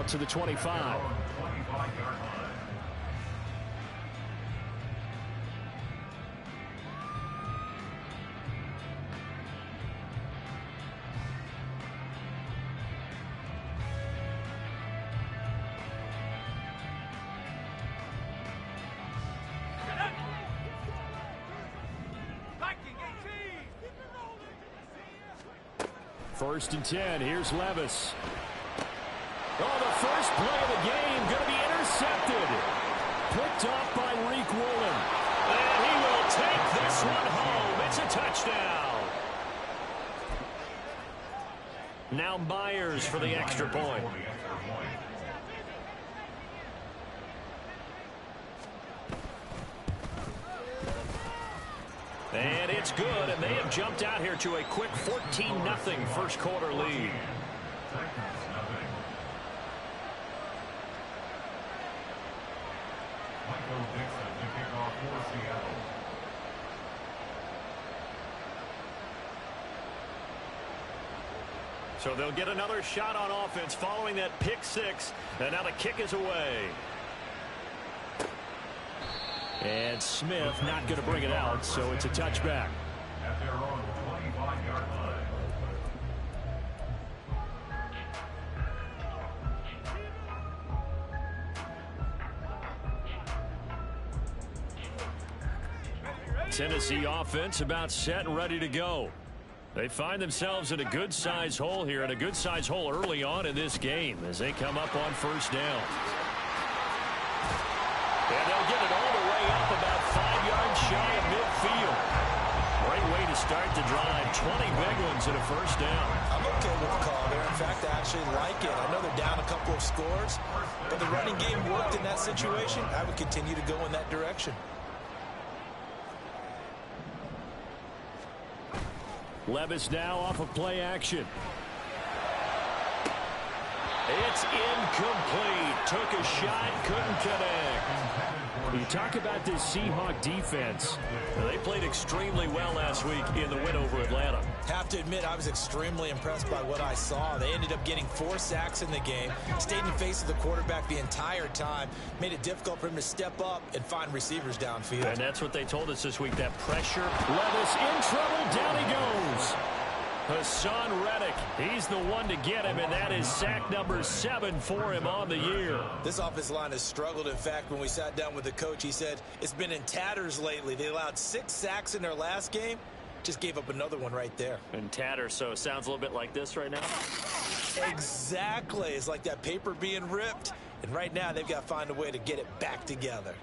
out to the 25. First and 10. Here's Levis. Oh, the first play of the game going to be intercepted. Picked off by Reek Woolen. And he will take this one home. It's a touchdown. Now Myers for the extra point. And it's good, and they have jumped out here to a quick 14-0 first quarter lead. So they'll get another shot on offense following that pick six, and now the kick is away. And Smith not going to bring it out, so it's a touchback. At their own 25-yard line. Tennessee offense about set and ready to go. They find themselves in a good-sized hole here, and a good-sized hole early on in this game as they come up on first down. And they'll get it all the way up about 5 yards shy of midfield. Great way to start the drive. 20 big ones and a first down. I'm okay with the call there. In fact, I actually like it. I know they're down a couple of scores, but the running game worked in that situation. I would continue to go in that direction. Levis now off of play action. It's incomplete. Took a shot, couldn't connect. You talk about this Seahawk defense. They played extremely well last week in the win over Atlanta. Have to admit, I was extremely impressed by what I saw. They ended up getting 4 sacks in the game, stayed in the face of the quarterback the entire time, made it difficult for him to step up and find receivers downfield. And that's what they told us this week, that pressure. Levis in trouble, down he goes. Hassan Reddick, he's the one to get him, and that is sack number 7 for him on the year. This offensive line has struggled. In fact, when we sat down with the coach, he said it's been in tatters lately. They allowed 6 sacks in their last game, just gave up another one right there. In tatters, so it sounds a little bit like this right now. Exactly. It's like that paper being ripped, and right now they've got to find a way to get it back together.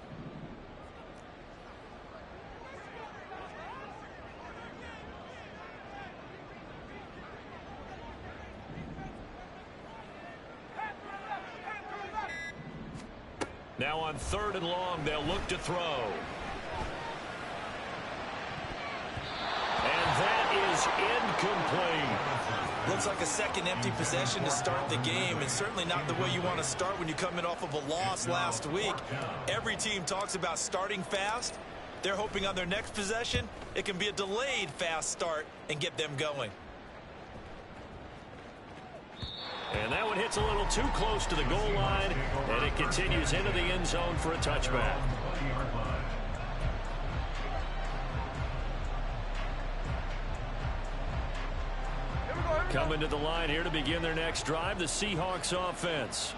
Now on 3rd and long, they'll look to throw. And that is incomplete. Looks like a second empty possession to start the game, and certainly not the way you want to start when you come in off of a loss last week. Every team talks about starting fast. They're hoping on their next possession, it can be a delayed fast start and get them going. And that one hits a little too close to the goal line, and it continues into the end zone for a touchback. Coming to the line here to begin their next drive, the Seahawks offense.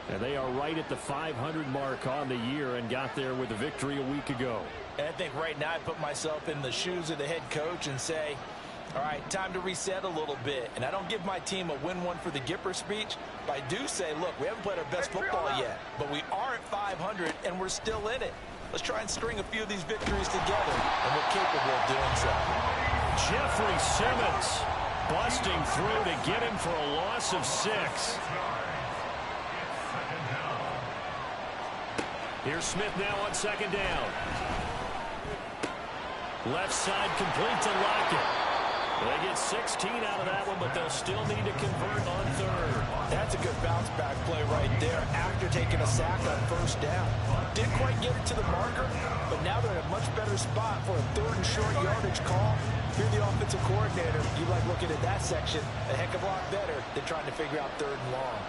And they are right at the 500 mark on the year and got there with a victory a week ago. And I think right now I put myself in the shoes of the head coach and say, all right, time to reset a little bit. And I don't give my team a win one for the Gipper speech, but I do say, look, we haven't played our best football yet, but we are at 500 and we're still in it. Let's try and string a few of these victories together, and we're capable of doing so. Jeffrey Simmons busting through to get him for a loss of 6. Here's Smith now on 2nd down. Left side complete to Lockett. They get 16 out of that one, but they'll still need to convert on 3rd. That's a good bounce back play right there after taking a sack on 1st down. Didn't quite get it to the marker, but now they're in a much better spot for a 3rd and short yardage call. If you're the offensive coordinator, you like looking at that section a heck of a lot better than trying to figure out 3rd and long.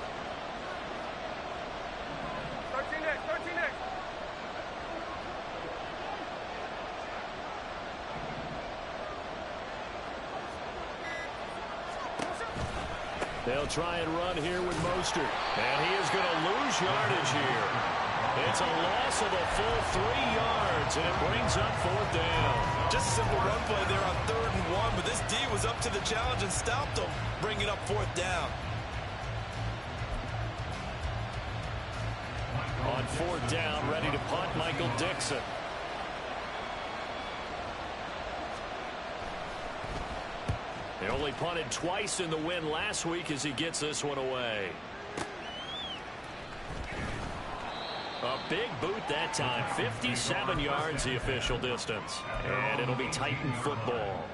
They'll try and run here with Mostert. And he is going to lose yardage here. It's a loss of a full 3 yards, and it brings up 4th down. Just a simple run play there on 3rd and 1, but this D was up to the challenge and stopped them, bringing up 4th down. On 4th down, ready to punt, Michael Dixon. He only punted twice in the win last week as he gets this one away. A big boot that time. 57 yards the official distance. And it'll be Titan football.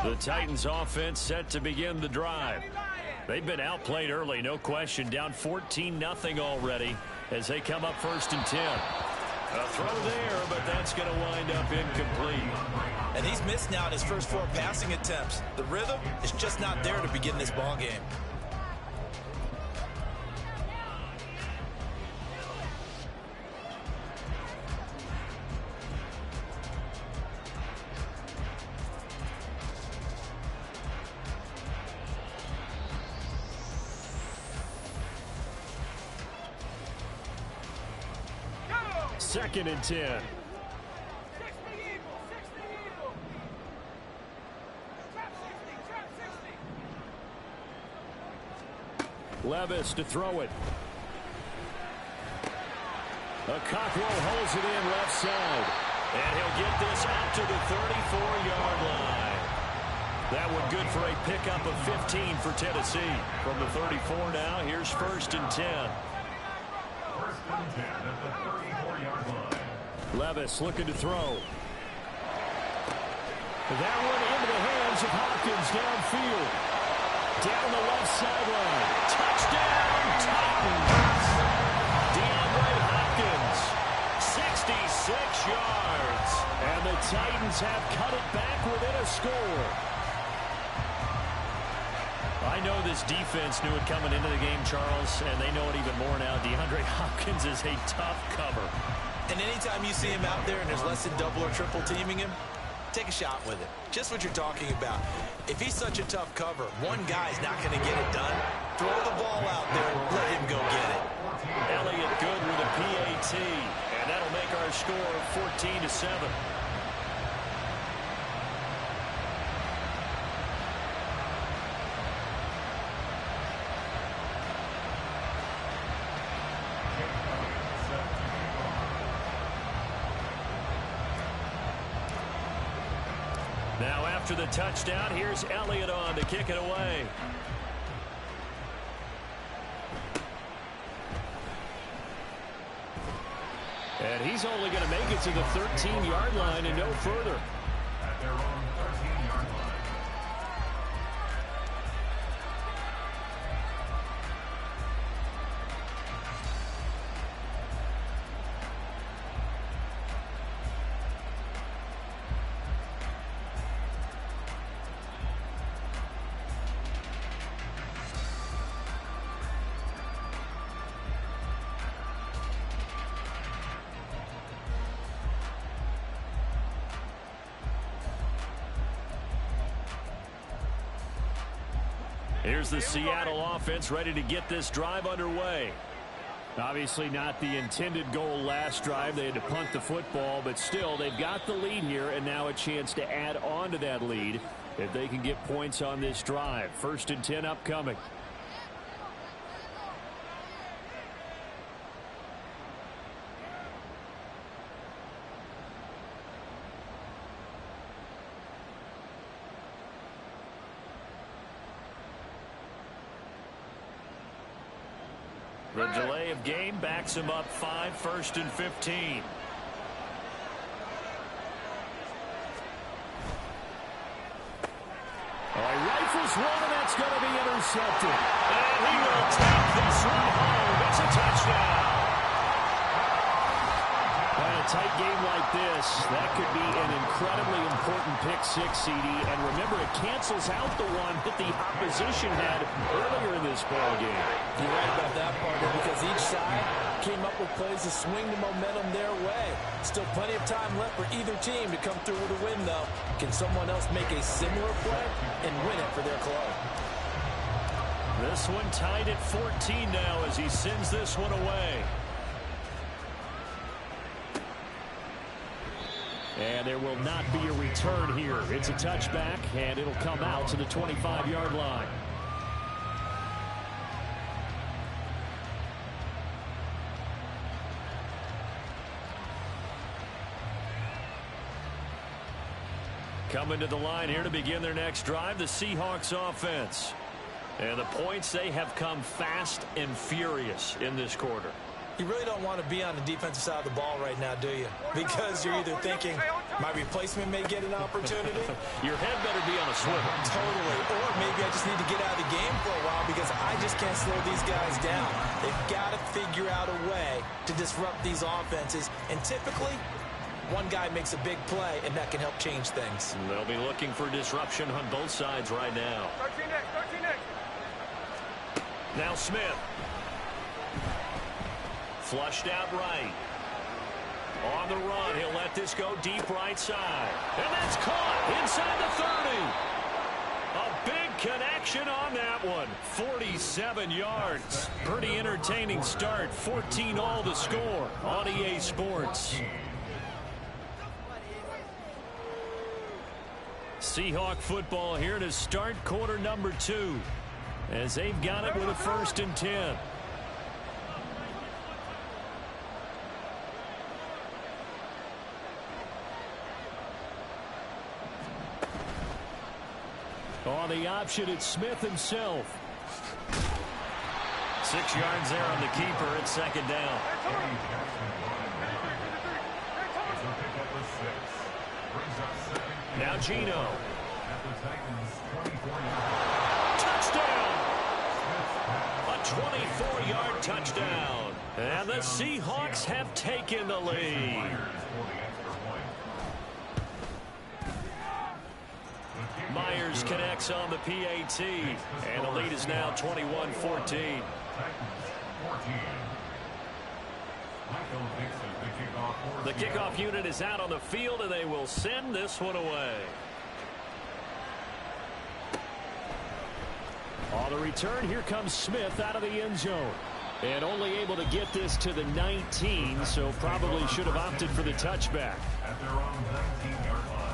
The Titans offense set to begin the drive. They've been outplayed early, no question. Down 14-0 already as they come up 1st and 10. A throw there, but that's going to wind up incomplete. And he's missed now in his first 4 passing attempts. The rhythm is just not there to begin this ball game. Second and 10. Levis to throw it. Cockrell holds it in left side. And he'll get this out to the 34-yard line. That one good for a pickup of 15 for Tennessee. From the 34 now, here's 1st and 10. 1st and 10 at the 34-yard line. Levis looking to throw. That one into the hands of Hopkins downfield. Down the left sideline. Touchdown, Titans. DeAndre Hopkins, 66 yards. And the Titans have cut it back within a score. I know this defense knew it coming into the game, Charles, and they know it even more now. DeAndre Hopkins is a tough cover. And anytime you see him out there and there's less than double or triple teaming him, take a shot with it. Just what you're talking about. If he's such a tough cover, one guy's not going to get it done. Throw the ball out there, let him go get it. Elliott good with a PAT, and that'll make our score 14-7. Now after the touchdown, here's Elliott on to kick it away. And he's only going to make it to the 13-yard line and no further. At their own 13-yard line. Here's the Seattle offense ready to get this drive underway. Obviously not the intended goal last drive. They had to punt the football, but still they've got the lead here and now a chance to add on to that lead if they can get points on this drive. 1st and 10 upcoming. The delay of game backs him up 5, 1st and 15. Rifles one, and that's going to be intercepted. And he will take this one home. It's a touchdown. And a tight game like this, that could be an incredibly important pick six, CD. And remember, it cancels out the one that the opposition had earlier in this ball game. You're right about that, partner, because each side came up with plays to swing the momentum their way. Still plenty of time left for either team to come through with a win, though. Can someone else make a similar play and win it for their club? This one tied at 14 now as he sends this one away. And there will not be a return here. It's a touchback, and it'll come out to the 25-yard line. Coming to the line here to begin their next drive, the Seahawks offense. And the points, they have come fast and furious in this quarter. You really don't want to be on the defensive side of the ball right now, do you? Because you're either thinking, my replacement may get an opportunity. Your head better be on a swivel. Totally. Or maybe I just need to get out of the game for a while because I just can't slow these guys down. They've got to figure out a way to disrupt these offenses. And typically, one guy makes a big play, and that can help change things. They'll be looking for disruption on both sides right now. 13 next. Now Smith. Flushed out right. On the run, he'll let this go deep right side. And that's caught inside the 30. A big connection on that one. 47 yards. Pretty entertaining start. 14-all the score on EA Sports. Seahawk football here to start quarter number 2. As they've got it with a 1st and 10. On the option, it's Smith himself. 6 yards there on the keeper. It's 2nd down. Now Gino. Touchdown! A 24-yard touchdown. And the Seahawks have taken the lead. Myers connects on the PAT, and the lead is now 21-14. The kickoff unit is out on the field, and they will send this one away. On the return, here comes Smith out of the end zone. And only able to get this to the 19, so probably should have opted for the touchback. At their own 19-yard line.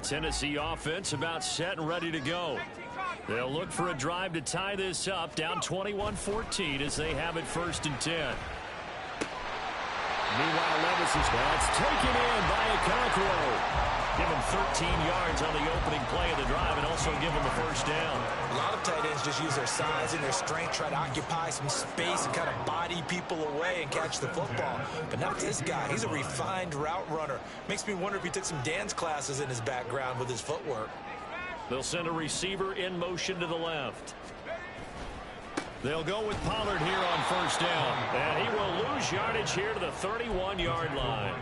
Tennessee offense about set and ready to go. They'll look for a drive to tie this up, down 21-14 as they have it 1st and 10. Meanwhile, Levis is taken in by Okonkwo. Give him 13 yards on the opening play of the drive and also give him a 1st down. A lot of tight ends just use their size and their strength, try to occupy some space and kind of body people away and catch the football. But not this guy. He's a refined route runner. Makes me wonder if he took some dance classes in his background with his footwork. They'll send a receiver in motion to the left. They'll go with Pollard here on 1st down. And he will lose yardage here to the 31-yard line.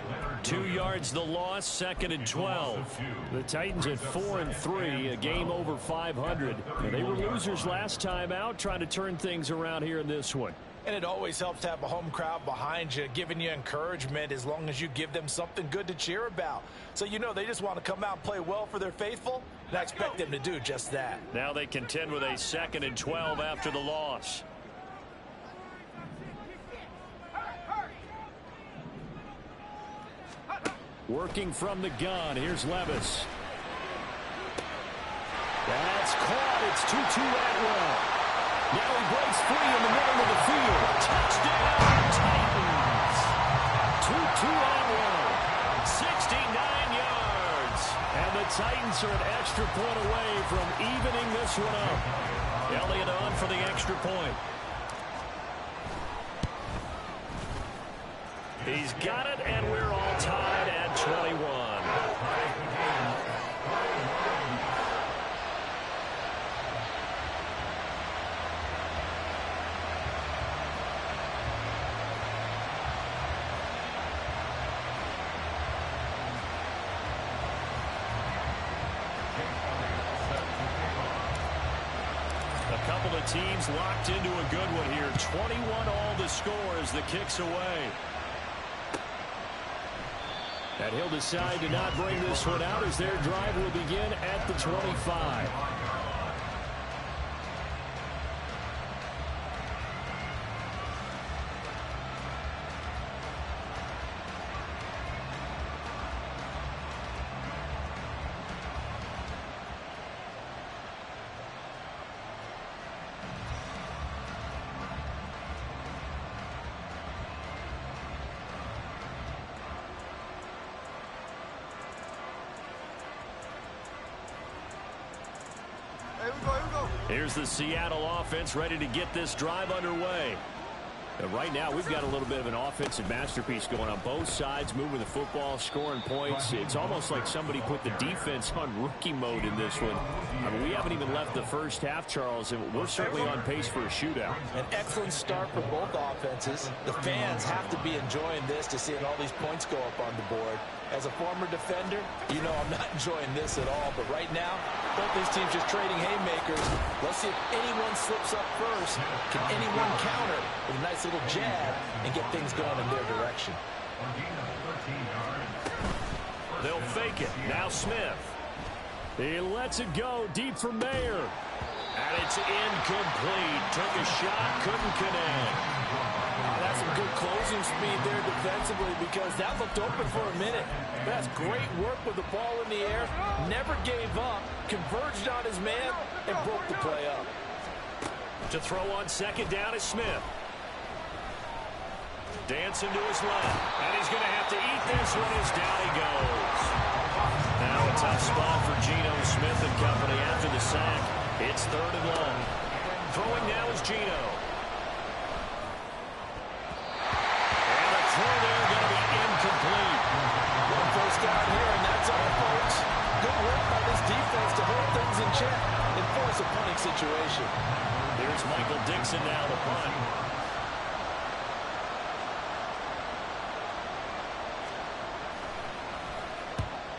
2 yards the loss, 2nd and 12. The Titans at 4-3, a game over 500. And they were losers last time out, trying to turn things around here in this one. And it always helps to have a home crowd behind you, giving you encouragement as long as you give them something good to cheer about. So you know they just want to come out and play well for their faithful, and I expect them to do just that. Now they contend with a 2nd and 12 after the loss. Working from the gun, here's Levis. That's caught. It's 2-2 Atwell. Now he breaks free in the middle of the field. Touchdown, Titans. 2-2 Atwell. 69 yards. And the Titans are an extra point away from evening this one up. Elliott on for the extra point. He's got it, and we're all tied at 21. A couple of teams locked into a good one here. 21 all the score as the kick's away. And he'll decide to not bring this one out as their drive will begin at the 25. Here's the Seattle offense ready to get this drive underway. Right now, we've got a little bit of an offensive masterpiece going on both sides, moving the football, scoring points. It's almost like somebody put the defense on rookie mode in this one. I mean, we haven't even left the first half, Charles, and we're certainly on pace for a shootout. An excellent start for both offenses. The fans have to be enjoying this to seeing all these points go up on the board. As a former defender, you know I'm not enjoying this at all. But right now, both these teams just trading haymakers. Let's see if anyone slips up first. Can anyone counter with a nice little jab and get things going in their direction? They'll fake it. Now Smith. He lets it go deep for Mayer. And it's incomplete. Took a shot, couldn't connect. That's some good closing speed there defensively because that looked open for a minute. That's great work with the ball in the air. Never gave up. Converged on his man and broke the play up. To throw on second down is Smith. Dancing to his left. And he's going to have to eat this one as down he goes. Now a tough spot for Geno Smith and company after the sack. It's 3rd and long. Throwing now is Geno. And the throw there going to be incomplete. One first down here, and that's all, folks. Good work by this defense to hold things in check and force a punting situation. Here's Michael Dixon now to punt.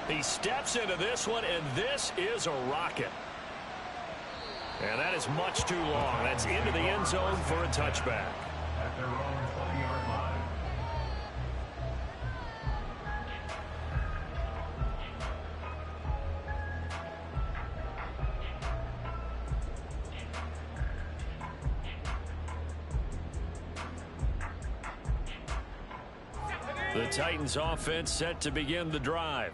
He steps into this one, and this is a rocket. And that is much too long. That's into the end zone for a touchback. At their own 20-yard line. The Titans offense set to begin the drive.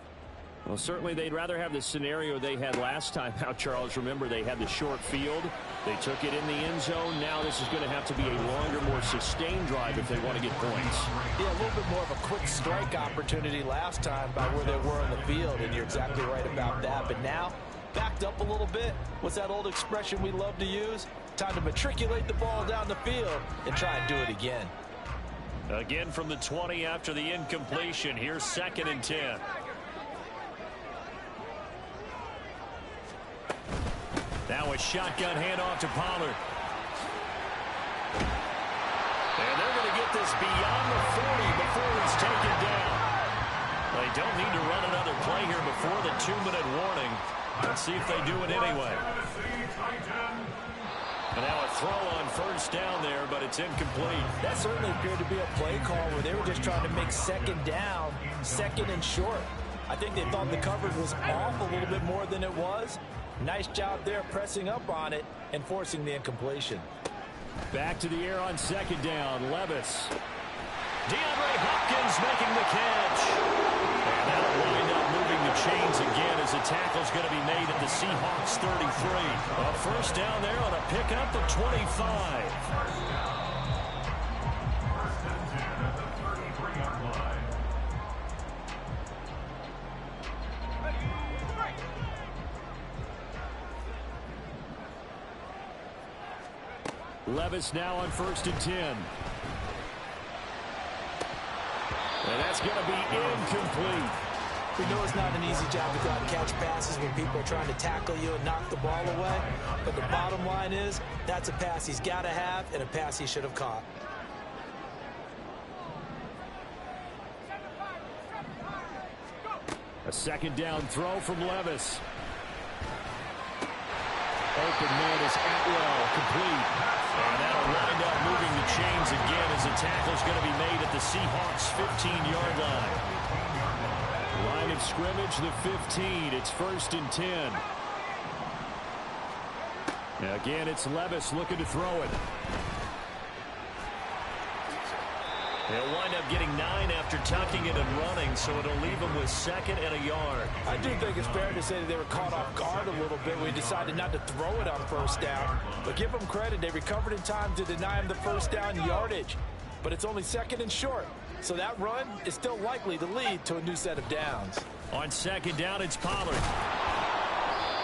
Well, certainly they'd rather have the scenario they had last time out, Charles. Remember, they had the short field. They took it in the end zone. Now this is going to have to be a longer, more sustained drive if they want to get points. Yeah, a little bit more of a quick strike opportunity last time by where they were on the field, and you're exactly right about that. But now, backed up a little bit. What's that old expression we love to use? Time to matriculate the ball down the field and try and do it again. Again from the 20 after the incompletion. Here's 2nd and 10. Now a shotgun handoff to Pollard. And they're going to get this beyond the 40 before it's taken down. They don't need to run another play here before the 2-minute warning. Let's see if they do it anyway. And now a throw on first down there, but it's incomplete. That certainly appeared to be a play call where they were just trying to make second down, second and short. I think they thought the coverage was off a little bit more than it was. Nice job there pressing up on it and forcing the incompletion. Back to the air on second down. Levis. DeAndre Hopkins making the catch. And that'll wind up moving the chains again as the tackle's going to be made at the Seahawks 33. A first down there on a pickup of 25. First and 10 at the 33-yard line. Levis now on 1st and 10. And that's going to be incomplete. We know it's not an easy job to go out and catch passes when people are trying to tackle you and knock the ball away. But the bottom line is, that's a pass he's got to have and a pass he should have caught. A second down throw from Levis. Open man is Atwell, complete. And that'll wind up moving the chains again as the tackle's going to be made at the Seahawks' 15-yard line. Line of scrimmage, the 15. It's 1st and 10. Again, it's Levis looking to throw it. He'll wind up getting 9 after tucking it and running, so it'll leave him with 2nd and a yard. I do think it's fair to say that they were caught off guard a little bit. We decided not to throw it on 1st down. But give them credit. They recovered in time to deny him the 1st down yardage. But it's only 2nd and short. So that run is still likely to lead to a new set of downs. On 2nd down, it's Pollard.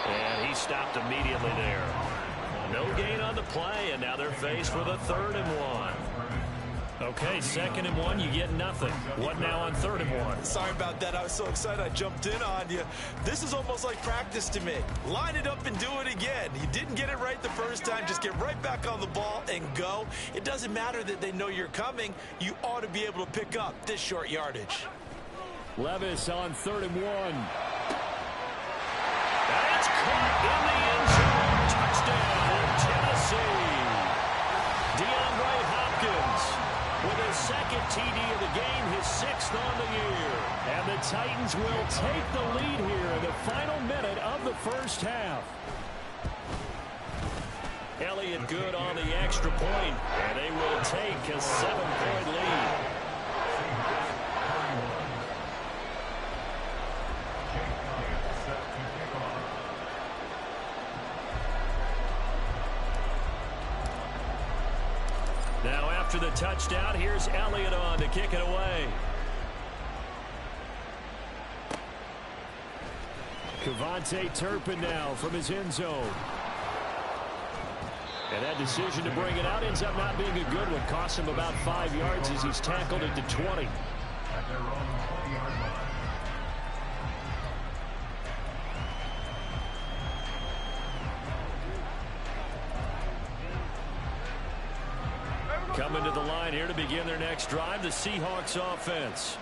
And he stopped immediately there. No gain on the play, and now they're faced with a 3rd and 1. Okay, 2nd and 1, you get nothing. What now on 3rd and 1? Sorry about that. I was so excited I jumped in on you. This is almost like practice to me. Line it up and do it again. You didn't get it right the first time. Just get right back on the ball and go. It doesn't matter that they know you're coming. You ought to be able to pick up this short yardage. Levis on 3rd and 1. That's caught in the end zone. Touchdown, Tennessee. DeAndre Hopkins with his 2nd TD of the game, his 6th on the year. And the Titans will take the lead here in the final minute of the 1st half. Elliott good on the extra point, and they will take a 7-point lead. Now after the touchdown, here's Elliott on to kick it away. Kevontae Turpin now from his end zone. And that decision to bring it out ends up not being a good one. Costs him about 5 yards as he's tackled it to 20. Coming to the line here to begin their next drive, the Seahawks offense.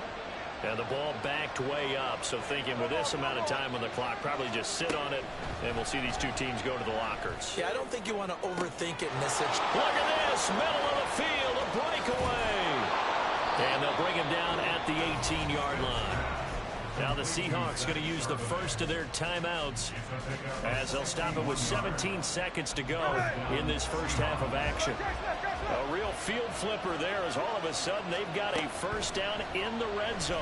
And the ball backed way up, so thinking with this amount of time on the clock, probably just sit on it, and we'll see these two teams go to the lockers. Yeah, I don't think you want to overthink it in this situation. Look at this, middle of the field, a breakaway. And they'll bring him down at the 18-yard line. Now the Seahawks going to use the first of their timeouts as they'll stop it with 17 seconds to go in this first half of action. A real field flipper there as all of a sudden they've got a 1st down in the red zone.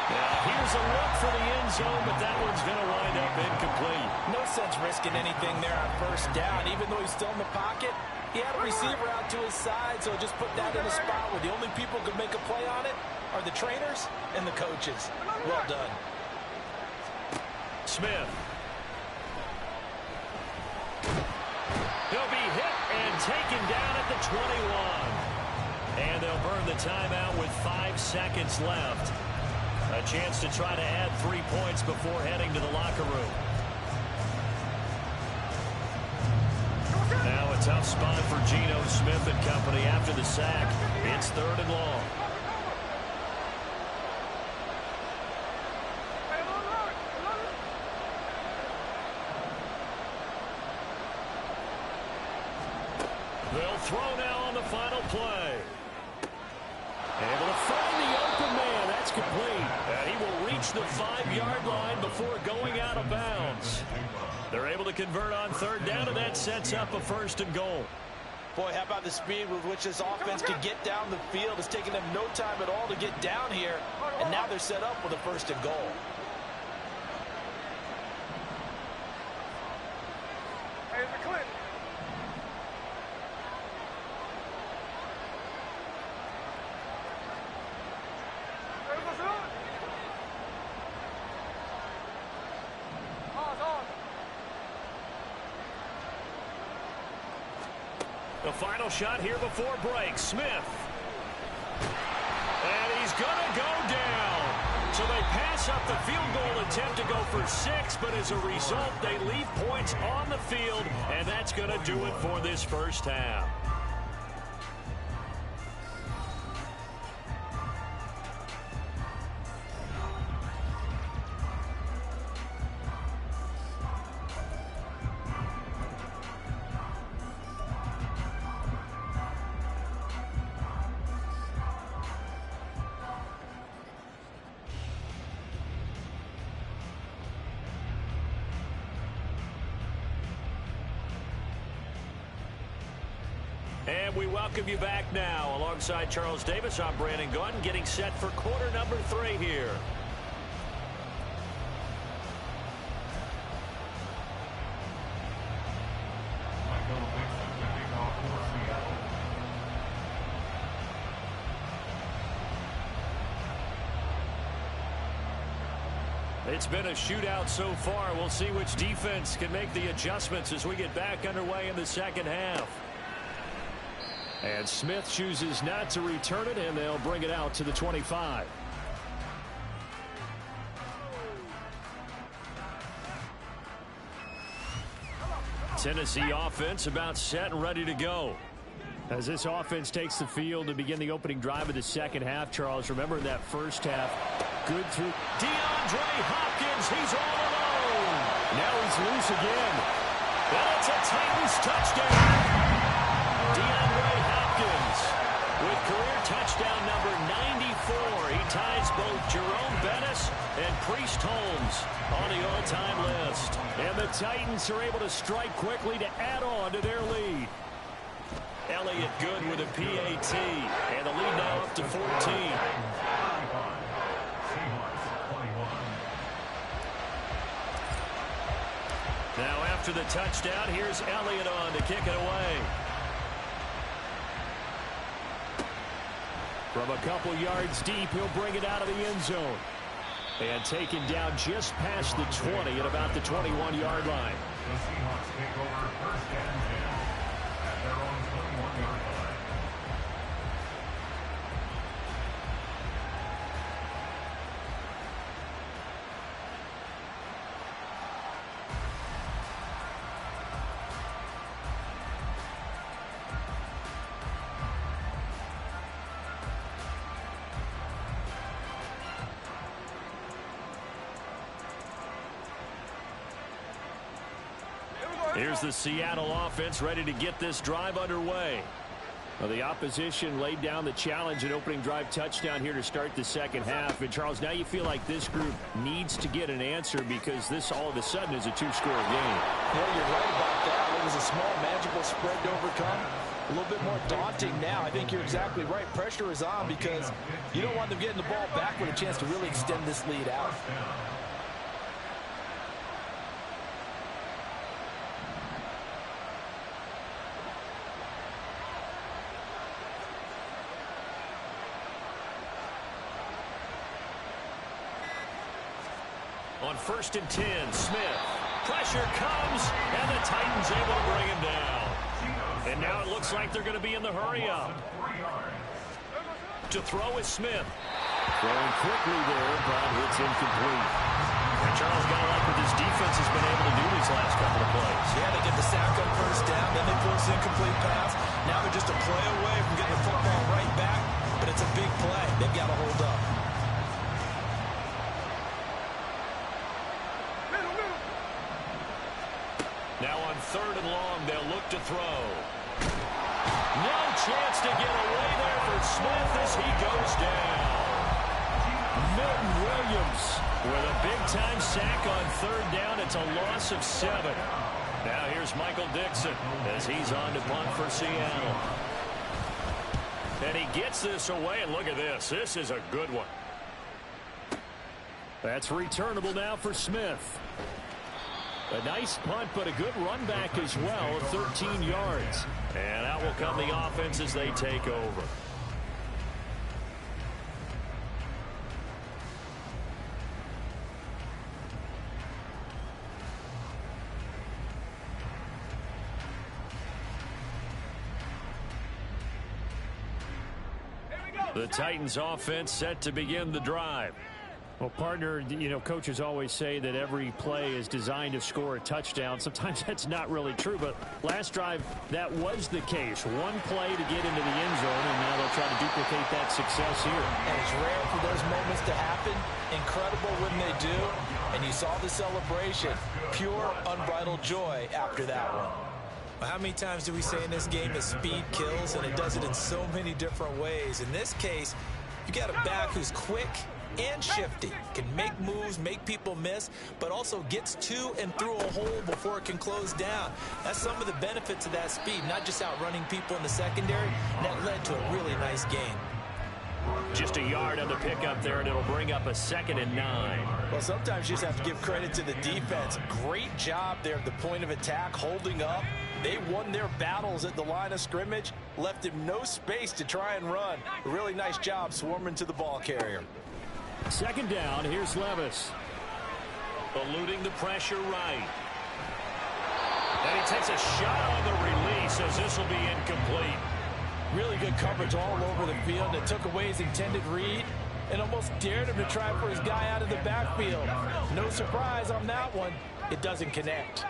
Now here's a look for the end zone, but that one's going to wind up incomplete. No sense risking anything there on 1st down, even though he's still in the pocket. He had a receiver out to his side, so just put that in a spot where the only people who can make a play on it are the trainers and the coaches. Well done. Smith. He'll be hit and taken down at the 21. And they'll burn the timeout with 5 seconds left. A chance to try to add 3 points before heading to the locker room. Now a tough spot for Geno Smith and company after the sack. It's 3rd and long. They'll throw now on the final play. Able to find the open man. That's complete. And he will reach the 5-yard line before going out of bounds. They're able to convert on 3rd down, and that sets up a 1st and goal. Boy, how about the speed with which this offense could get down the field? It's taken them no time at all to get down here, and now they're set up with a 1st and goal. The final shot here before break. Smith. going to go down. So they pass up the field goal attempt to go for 6, but as a result, they leave points on the field, and that's going to do it for this first half. And we welcome you back now. Alongside Charles Davis, I'm Brandon Gaudin, getting set for quarter number 3 here. It's been a shootout so far. We'll see which defense can make the adjustments as we get back underway in the second half. And Smith chooses not to return it, and they'll bring it out to the 25. Tennessee offense about set and ready to go. As this offense takes the field to begin the opening drive of the second half, Charles, remember that first half, good through DeAndre Hopkins, he's all alone. Now he's loose again. And it's a Titans touchdown. DeAndre Hopkins with career touchdown number 94. He ties both Jerome Bettis and Priest Holmes on the all-time list. And the Titans are able to strike quickly to add on to their lead. Elliott good with a PAT. And the lead now up to 14. Now after the touchdown, here's Elliott on to kick it away. From a couple yards deep, he'll bring it out of the end zone. And taken down just past the 20 at about the 21-yard line. The Seahawks take over first and 10 at their own 21-yard line. Here's the Seattle offense ready to get this drive underway. Well, the opposition laid down the challenge and opening drive touchdown here to start the second half. And, Charles, now you feel like this group needs to get an answer because this all of a sudden is a two-score game. Yeah, you're right about that. It was a small, magical spread to overcome. A little bit more daunting now. I think you're exactly right. Pressure is on because you don't want them getting the ball back with a chance to really extend this lead out. On 1st and 10, Smith. Pressure comes, and the Titans able to bring him down. And now it looks like they're going to be in the hurry-up. To throw is Smith. Throwing quickly there, but it's incomplete. And Charles, got to like what this defense has been able to do these last couple of plays. Yeah, they get the sack on first down, then they force an incomplete pass. Now they're just a play away from getting the football right back, but it's a big play. They've got to hold up. Now on 3rd and long, they'll look to throw. No chance to get away there for Smith as he goes down. Milton Williams with a big-time sack on 3rd down. It's a loss of 7. Now here's Michael Dixon as he's on to punt for Seattle. And he gets this away, and look at this. This is a good one. That's returnable now for Smith. A nice punt, but a good run back as well, 13 yards. And out will come the offense as they take over. The Titans offense set to begin the drive. Well, partner, you know, coaches always say that every play is designed to score a touchdown. Sometimes that's not really true, but last drive, that was the case. One play to get into the end zone, and now they'll try to duplicate that success here. And it's rare for those moments to happen. Incredible when they do. And you saw the celebration. Pure, unbridled joy after that one. How many times do we say in this game that speed kills, and it does it in so many different ways? In this case, you got a back who's quick and shifty, can make moves, make people miss, but also gets to and through a hole before it can close down. That's some of the benefits of that speed, not just outrunning people in the secondary, and that led to a really nice gain. Just a yard on the pickup there, and it'll bring up a 2nd and 9. Well, sometimes you just have to give credit to the defense. Great job there at the point of attack, holding up. They won their battles at the line of scrimmage, left him no space to try and run. A really nice job swarming to the ball carrier. 2nd down, here's Levis. Eluding the pressure right. And he takes a shot on the release as this will be incomplete. Really good coverage all over the field. It took away his intended read and almost dared him to try for his guy out of the backfield. No surprise on that one. It doesn't connect.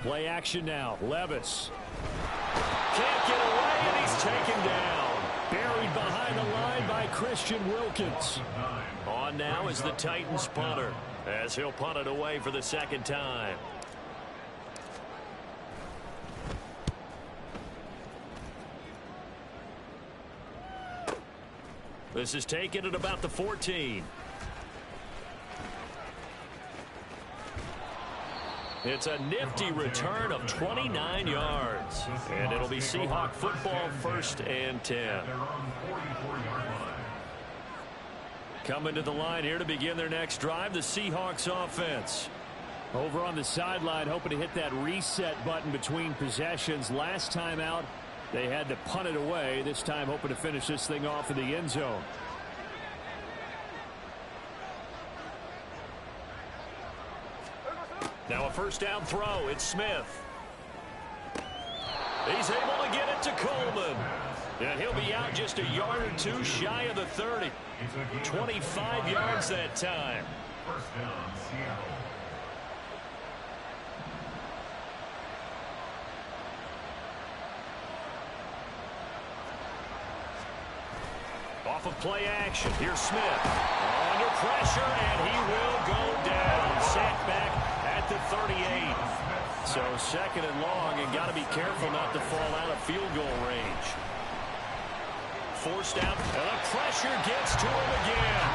Play action now. Levis. Can't get away, and he's taken down. Buried behind the line by Christian Wilkins. On now is the Titans punter, as he'll punt it away for the 2nd time. This is taken at about the 14. It's a nifty return of 29 yards. And it'll be Seahawk football, 1st and 10. Coming to the line here to begin their next drive, the Seahawks offense. Over on the sideline, hoping to hit that reset button between possessions. Last time out, they had to punt it away. This time, hoping to finish this thing off in the end zone. Now a 1st down throw. It's Smith. He's able to get it to Coleman. And he'll be out just a yard or two shy of the 30. 25 yards that time. 1st down, Seattle. Off of play action. Here's Smith. Under pressure, and he will go down. Sacked back at the 38. So 2nd and long, and got to be careful not to fall out of field goal range. Forced out, and the pressure gets to him again.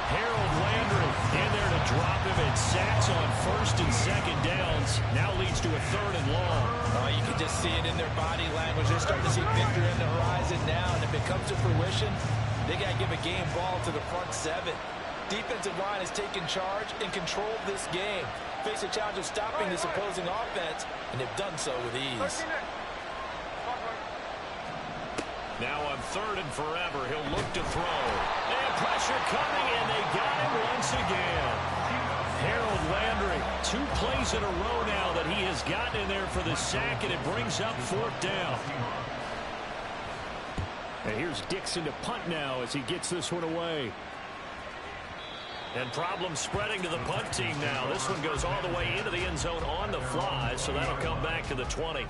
Harold Landry in there to drop him, and sacks on 1st and 2nd downs. Now leads to a 3rd and long. You can just see it in their body language. They're starting to see victory in the horizon now, and if it comes to fruition, they got to give a game ball to the front 7. Defensive line has taken charge and controlled this game. Face a challenge of stopping this opposing offense, and they've done so with ease. Now on 3rd and forever, he'll look to throw. And pressure coming, and they got him once again. Harold Landry, 2 plays in a row now that he has gotten in there for the sack, and it brings up 4th down. And here's Dixon to punt now as he gets this one away. And problems spreading to the punt team now. This one goes all the way into the end zone on the fly, so that'll come back to the 20.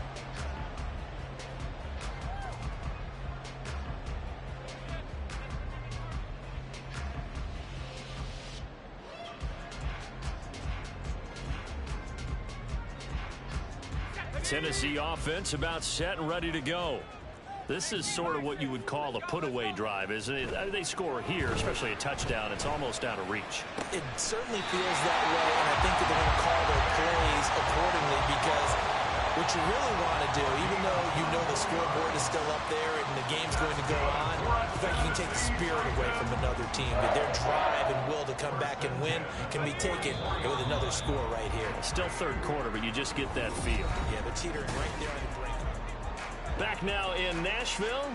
Tennessee offense about set and ready to go. This is sort of what you would call a put-away drive, isn't it? I mean, they score here, especially a touchdown. It's almost out of reach. It certainly feels that way, and I think that they're going to call their plays accordingly, because what you really want to do, even though you know the scoreboard is still up there and the game's going to go on, in fact, you can take the spirit away from another team. But their drive and will to come back and win can be taken with another score right here. Still 3rd quarter, but you just get that feel. Yeah, they're teetering right there on the brink. Back now in Nashville.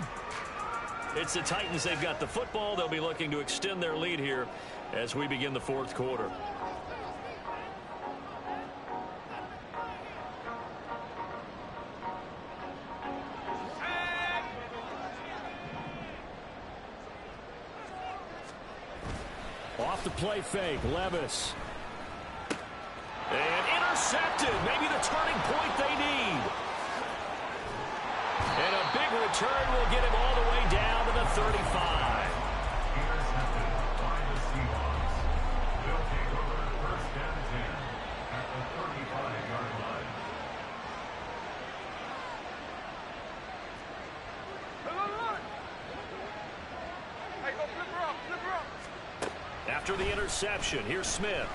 It's the Titans. They've got the football. They'll be looking to extend their lead here as we begin the 4th quarter. Off the play fake, Levis. And intercepted. Maybe the turning point they need. And a big return will get him all the way down to the 35. Intercepted by the Seahawks. They'll take over first and 10 at the 35-yard line. After the interception, here's Smith.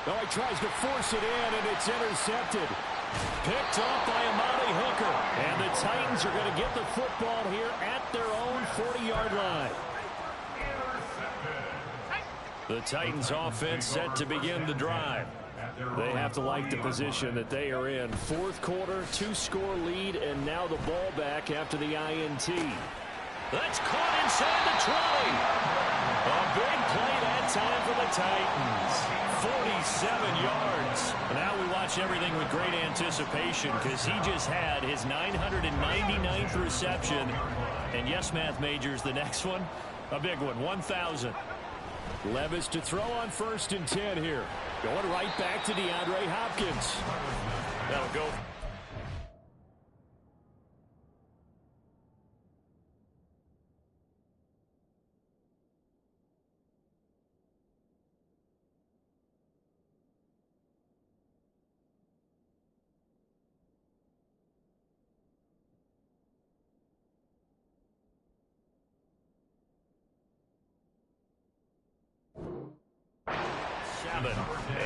Oh, he tries to force it in, and it's intercepted. Picked off by Amani Hooker. And the Titans are going to get the football here at their own 40-yard line. The Titans offense set to begin the drive. They have to like the position that they are in. Fourth quarter, 2-score lead, and now the ball back after the INT. That's caught inside the 20. A big play that time for the Titans. 47 yards. Now we watch everything with great anticipation because he just had his 999th reception. And yes, math majors, the next one, a big one, 1,000. Levis to throw on 1st and 10 here. Going right back to DeAndre Hopkins. That'll go.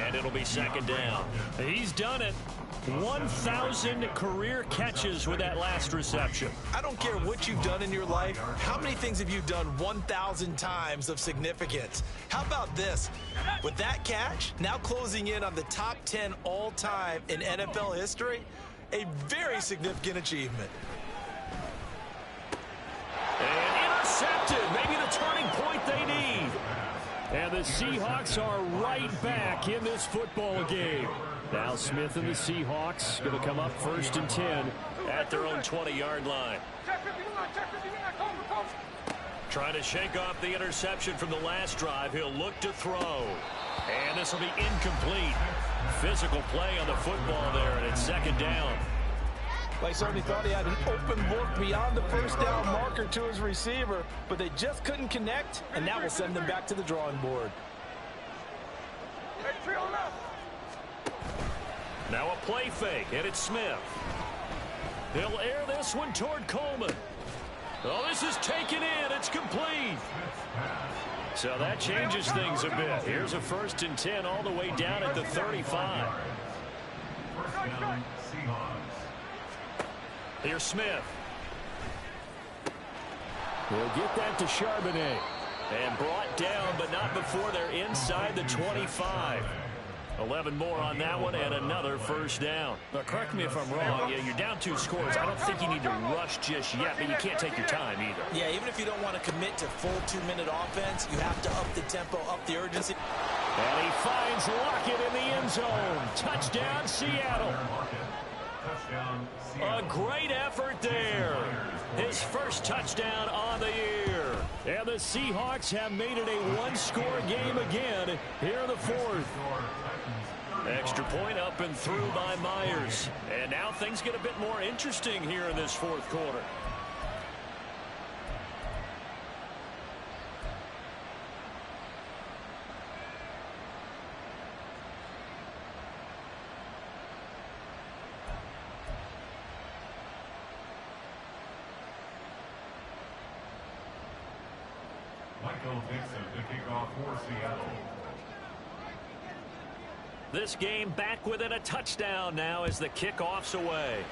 And it'll be 2nd down. He's done it. 1,000 career catches with that last reception. I don't care what you've done in your life. How many things have you done 1,000 times of significance? How about this? With that catch, now closing in on the top 10 all-time in NFL history, a very significant achievement. And intercepted. Maybe the turning point they need. And the Seahawks are right back in this football game. Now Smith and the Seahawks going to come up 1st and 10 at their own 20-yard line. Trying to shake off the interception from the last drive. He'll look to throw. And this will be incomplete. Physical play on the football there, and it's 2nd down. They certainly thought he had an open look beyond the 1st down marker to his receiver, but they just couldn't connect, and that will send them back to the drawing board. Now a play fake, and it's Smith. He'll air this one toward Coleman. Oh, this is taken in. It's complete. So that changes things a bit. Here's a 1st and 10 all the way down at the 35. First down, Seahawks. Here's Smith. We'll get that to Charbonnet. And brought down, but not before they're inside the 25. 11 more on that one, and another 1st down. Now, correct me if I'm wrong. Yeah, you're down 2 scores. I don't think you need to rush just yet, but you can't take your time either. Yeah, even if you don't want to commit to full 2-minute offense, you have to up the tempo, up the urgency. And he finds Lockett in the end zone. Touchdown, Seattle. A great effort there. His first touchdown on the year. And the Seahawks have made it a 1-score game again here in the 4th. Extra point up and through by Myers. And now things get a bit more interesting here in this 4th quarter. Michael Dixon to kick off for Seattle. This game back within a touchdown now as the kickoff's away.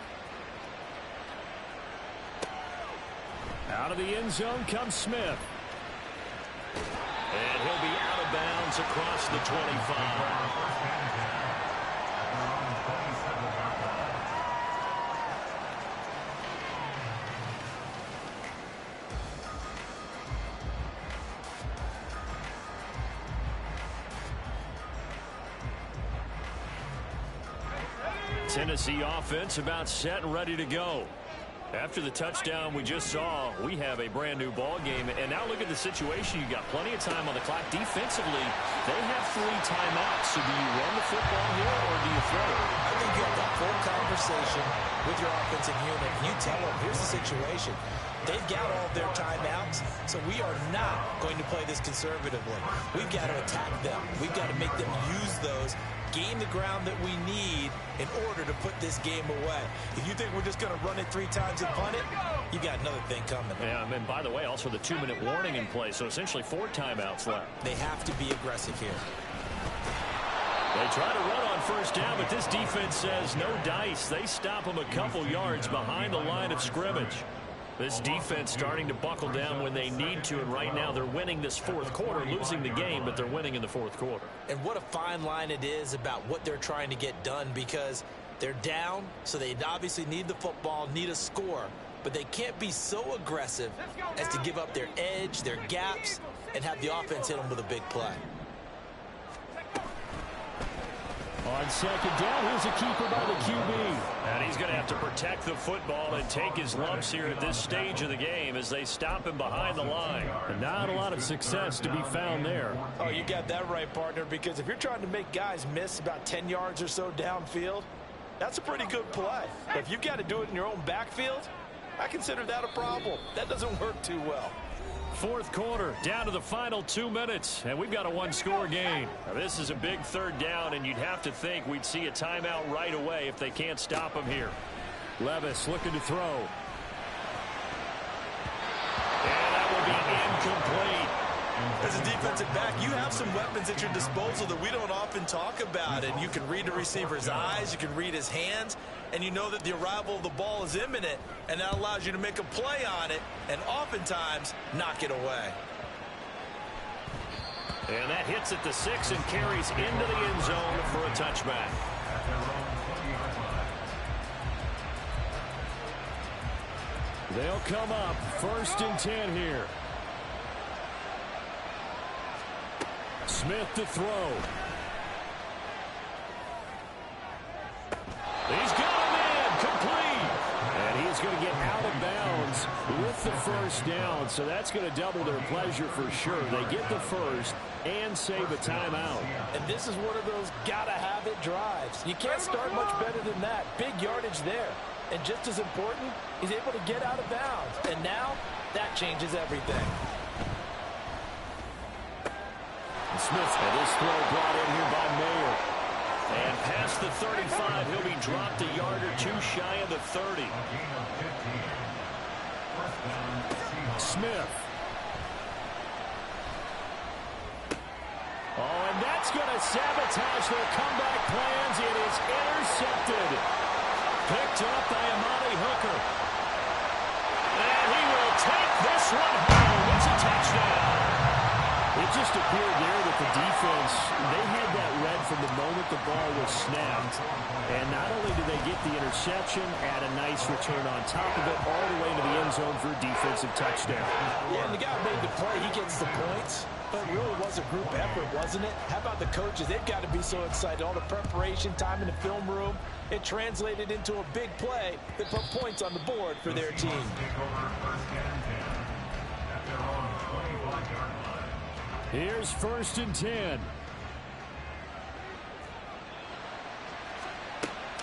Out of the end zone comes Smith. And he'll be out of bounds across the 25. Tennessee offense about set and ready to go. After the touchdown we just saw, we have a brand new ball game. And now look at the situation. You got plenty of time on the clock. Defensively, they have 3 timeouts. So do you run the football here or do you throw it? I think you have that full conversation with your offensive unit. You tell them, here's the situation. They've got all of their timeouts, so we are not going to play this conservatively. We've got to attack them. We've got to make them use those, gain the ground that we need in order to put this game away. If you think we're just going to run it 3 times and punt it, you got another thing coming. Yeah, and by the way, also the 2-minute warning in play, so essentially 4 timeouts left. They have to be aggressive here. They try to run on first down, but this defense says no dice. They stop them a couple yards behind the line of scrimmage. This defense starting to buckle down when they need to, and right now they're winning this 4th quarter, losing the game, but they're winning in the 4th quarter. And what a fine line it is about what they're trying to get done, because they're down, so they obviously need the football, need a score, but they can't be so aggressive as to give up their edge, their gaps, and have the offense hit them with a big play. On second down, here's a keeper by the QB. And he's going to have to protect the football and take his lumps here at this stage of the game as they stop him behind the line. And not a lot of success to be found there. Oh, you got that right, partner, because if you're trying to make guys miss about 10 yards or so downfield, that's a pretty good play. But if you've got to do it in your own backfield, I consider that a problem. That doesn't work too well. 4th quarter, down to the final 2 minutes, and we've got a 1-score game. Now, this is a big 3rd down, and you'd have to think we'd see a timeout right away if they can't stop him here. Levis looking to throw. And that will be incomplete. As a defensive back, you have some weapons at your disposal that we don't often talk about, and you can read the receiver's eyes, you can read his hands, and you know that the arrival of the ball is imminent, and that allows you to make a play on it and oftentimes knock it away. And that hits at the 6 and carries into the end zone for a touchback. They'll come up 1st and 10 here. Smith to throw. He's got him in, complete. And he's going to get out of bounds with the 1st down, so that's going to double their pleasure for sure. They get the 1st and save a timeout. And this is one of those gotta-have-it drives. You can't start much better than that. Big yardage there. And just as important, he's able to get out of bounds. And now, that changes everything. Smith, and this throw brought in here by Mayer. And past the 35, he'll be dropped a yard or 2 shy of the 30. Smith. Oh, and that's going to sabotage their comeback plans. It is intercepted. Picked up by Amani Hooker. And he will take this one home. It's a touchdown. It just appeared there that the defense, they had that read from the moment the ball was snapped. And not only did they get the interception, add a nice return on top of it, all the way to the end zone for a defensive touchdown. Yeah, and the guy made the play. He gets the points. But it really was a group effort, wasn't it? How about the coaches? They've got to be so excited. All the preparation time in the film room, it translated into a big play that put points on the board for their team. Here's 1st and 10.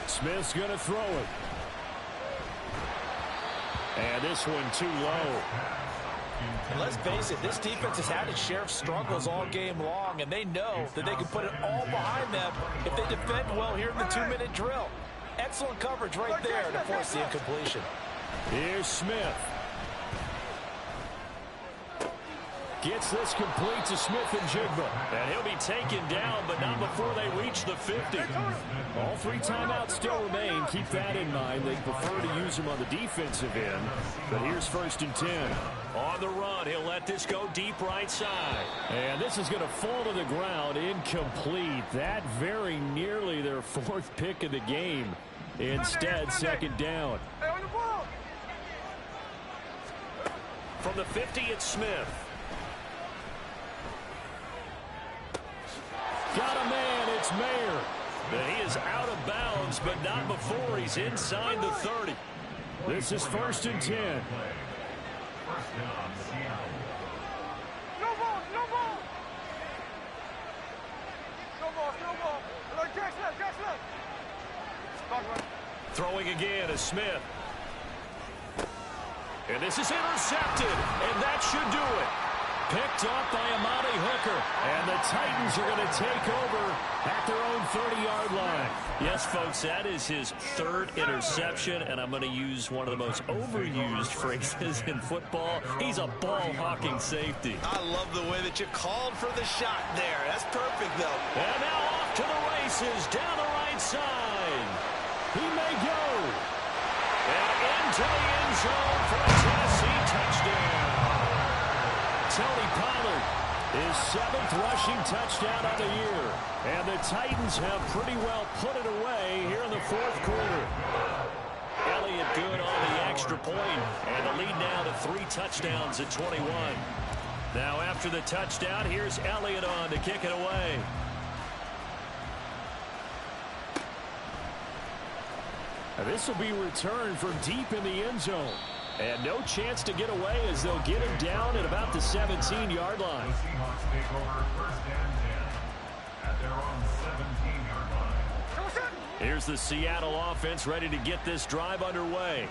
Smith's going to throw it. And this one too low. And let's face it, this defense has had its share of struggles all game long, and they know that they can put it all behind them if they defend well here in the 2-minute drill. Excellent coverage right there to force the incompletion. Here's Smith. Gets this complete to Smith and Jigba. And he'll be taken down, but not before they reach the 50. All 3 timeouts still remain. Keep that in mind. They prefer to use them on the defensive end. But here's 1st and 10. On the run, he'll let this go deep right side. And this is going to fall to the ground. Incomplete. That very nearly their 4th pick of the game. Instead, 2nd down. From the 50, it's Smith. Got a man, it's Mayer. But he is out of bounds, but not before he's inside the 30. This is 1st and 10. First down, Seattle. No ball, no ball. No ball, no ball. Jackson. Throwing again is Smith. And this is intercepted, and that should do it. Picked up by Amani Hooker, and the Titans are going to take over at their own 30-yard line. Yes, folks, that is his 3rd interception, and I'm going to use one of the most overused phrases in football. He's a ball-hawking safety. I love the way that you called for the shot there. That's perfect, though. And now off to the races down the right side. He may go. And into the end zone for a Tennessee touchdown. Tony Pollard, his 7th rushing touchdown of the year. And the Titans have pretty well put it away here in the 4th quarter. Elliott good on the extra point, and the lead now to 3 touchdowns at 21. Now after the touchdown, here's Elliott on to kick it away. And this will be returned from deep in the end zone. And no chance to get away as they'll get him down at about the 17-yard line. The Seahawks take over 1st and 10 at their own 17-yard line. Here's the Seattle offense ready to get this drive underway.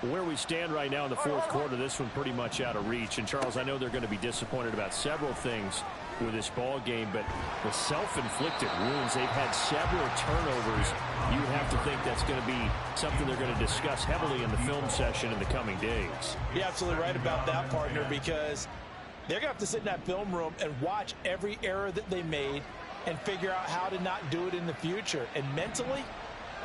Where we stand right now in the 4th quarter, this one pretty much out of reach. And, Charles, I know they're going to be disappointed about several things with this ball game, but the self-inflicted wounds, they've had several turnovers. You would have to think that's going to be something they're going to discuss heavily in the film session in the coming days. You're absolutely right about that, partner, because they're going to have to sit in that film room and watch every error that they made and figure out how to not do it in the future. And mentally,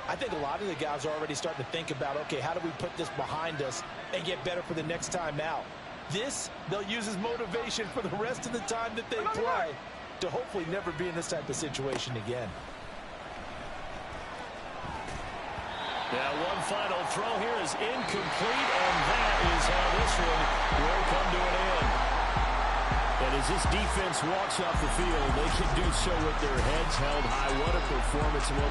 I think a lot of the guys are already starting to think about, okay, how do we put this behind us and get better for the next time out? This, they'll use as motivation for the rest of the time that they play to hopefully never be in this type of situation again. Now one final throw here is incomplete, and that is how this one will come to an end. And as this defense walks off the field, they can do so with their heads held high. What a performance. And